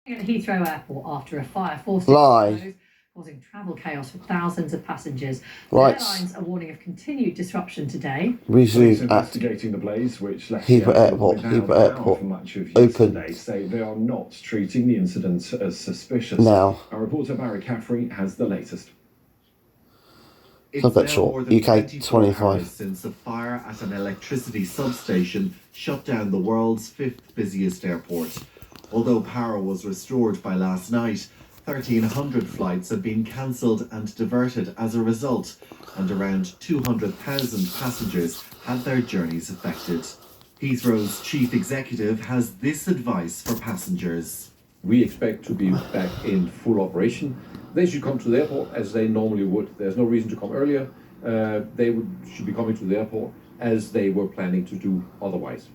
At Heathrow Airport after a fire forced it to close, causing travel chaos for thousands of passengers. Right. Airlines are warning of continued disruption today. Resume at investigating the blaze, which left Heathrow Airport. Heathrow Airport For much of open yesterday. Say they are not treating the incident as suspicious. Now. Our reporter Barry Caffrey has the latest. It's now more than UK 24 hours since a fire at an electricity substation shut down the world's fifth busiest airport. Although power was restored by last night, 1,300 flights have been cancelled and diverted as a result, and around 200,000 passengers had their journeys affected. Heathrow's chief executive has this advice for passengers. We expect to be back in full operation. They should come to the airport as they normally would. There's no reason to come earlier. Should be coming to the airport as they were planning to do otherwise.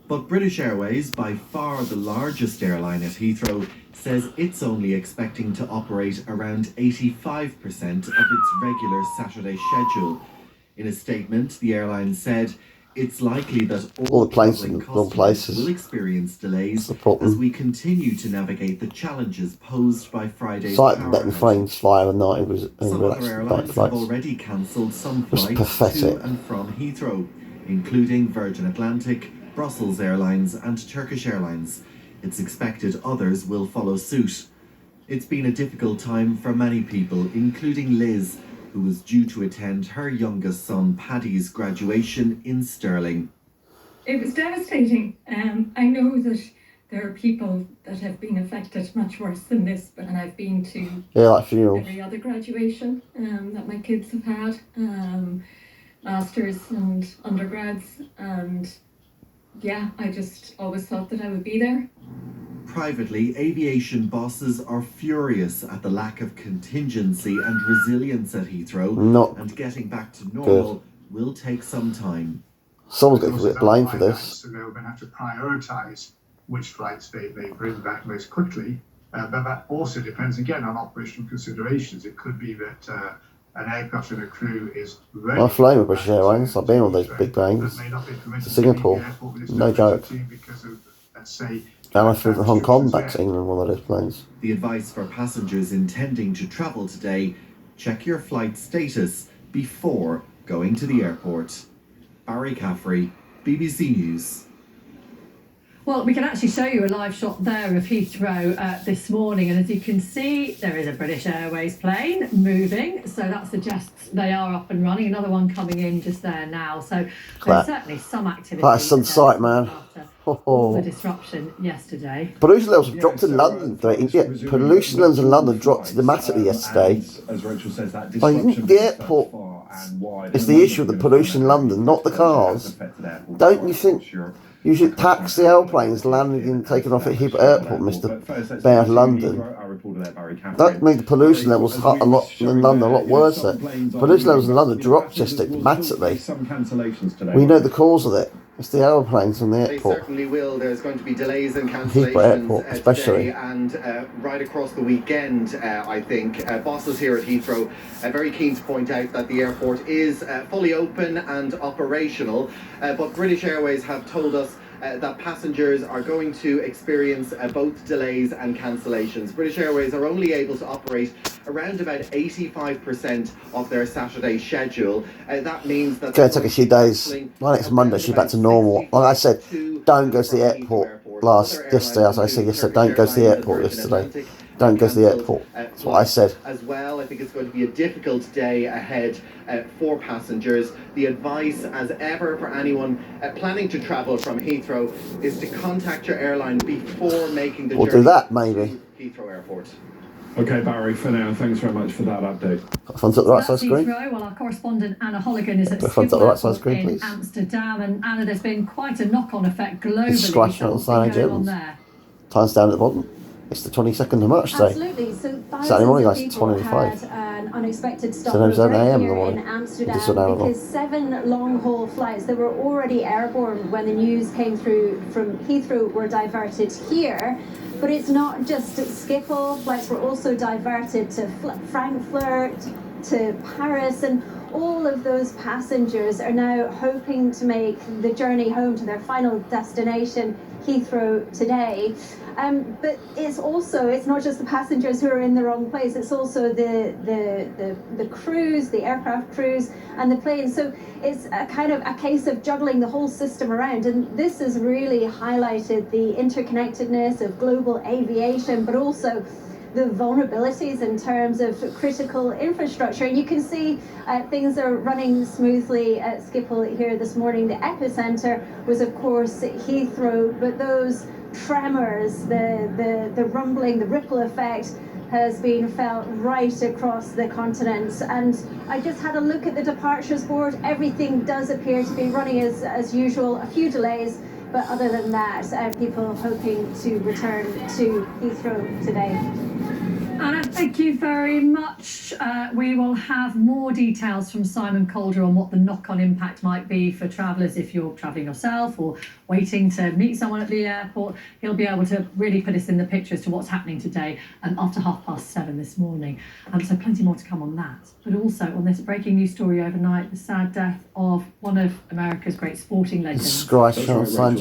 But British Airways, by far the largest airline at Heathrow, says it's only expecting to operate around 85% of its regular Saturday schedule. In a statement, the airline said it's likely that all the planes in travelling the wrong customers places will experience delays as we continue to navigate the challenges posed by Friday's it's like power letting outage. planes fly overnight. It was Some other airlines have already cancelled some flights to and from Heathrow, including Virgin Atlantic, Brussels Airlines and Turkish Airlines. It's expected others will follow suit. It's been a difficult time for many people, including Liz, who was due to attend her youngest son Paddy's graduation in Stirling. It was devastating. I know that there are people that have been affected much worse than this, and I've been to like funerals. Every other graduation that my kids have had, masters and undergrads, and yeah, I just always thought that I would be there. Privately, aviation bosses are furious at the lack of contingency and resilience at Heathrow, and getting back to normal will take some time. Someone's going to get blamed for this. So they're going to have to prioritise which flights they bring back most quickly. But that also depends, again, on operational considerations. It could be that an aircraft and a crew is ready. I've flown with British Airlines. I've been on those big planes to Singapore. No joke. Because of, let's say, and I flew from Hong Kong back to England on one of those planes. The advice for passengers intending to travel today: check your flight status before going to the airport. Barry Caffrey, BBC News. Well, we can actually show you a live shot there of Heathrow this morning, and as you can see, there is a British Airways plane moving, so that suggests they are up and running. Another one coming in just there now, so there's certainly some activity. That's on site, man. All the disruption yesterday. Pollution levels have dropped in London. Pollution levels in London dropped dramatically yesterday. As Rachel says, that the airport is the issue of the pollution in London, not the cars. Don't you think you should tax the airplanes landing and taking off at Heathrow Airport, Mr. Mayor of London? That made the pollution levels in London a lot worse. Pollution levels in London dropped yesterday dramatically. We know the cause of it. It's the aeroplanes from the airport. They certainly will. There's going to be delays and cancellations airport, especially. Today and right across the weekend, I think. Bosses here at Heathrow are very keen to point out that the airport is fully open and operational, but British Airways have told us that passengers are going to experience both delays and cancellations. British Airways are only able to operate around about 85% of their Saturday schedule. That means that... It's going to take a few days. Well, next Monday, she's back to normal. Like I said, don't go to the airport yesterday. As I said yesterday, don't go to the airport yesterday. Don't go to the airport. That's what I said. As well, I think it's going to be a difficult day ahead for passengers. The advice, as ever, for anyone planning to travel from Heathrow is to contact your airline before making the journey. We'll do that, maybe. To Heathrow Airport. Okay, Barry, for now, thanks very much for that update. Front up the right side screen. Well, our correspondent Anna Holligan is at front up the right side screen, please. Amsterdam, and Anna, there's been quite a knock-on effect globally. It's squashing on Saturday Jones. Time's down at the bottom. It's the 22nd of March today. Absolutely. So Saturday morning, guys, people 25. had an unexpected stop So over AM in the here morning. in Amsterdam because 7 long-haul flights that were already airborne when the news came through from Heathrow were diverted here. But it's not just at Schiphol. Flights were also diverted to Frankfurt, to Paris, and all of those passengers are now hoping to make the journey home to their final destination Heathrow today. But it's not just the passengers who are in the wrong place, it's also the crews, the aircraft crews and the planes. So it's a kind of a case of juggling the whole system around, and this has really highlighted the interconnectedness of global aviation, but also the vulnerabilities in terms of critical infrastructure. And you can see things are running smoothly at Schiphol here this morning. The epicenter was, of course, Heathrow, but those tremors, the rumbling, the ripple effect has been felt right across the continent. And I just had a look at the departures board. Everything does appear to be running as usual. A few delays, but other than that, people hoping to return to Heathrow today. Anna, thank you very much. We will have more details from Simon Calder on what the knock-on impact might be for travellers if you're travelling yourself or waiting to meet someone at the airport. He'll be able to really put us in the picture as to what's happening today after 7:30 this morning. So plenty more to come on that. But also on this breaking news story overnight, the sad death of one of America's great sporting legends. Sky Channel Sanjay.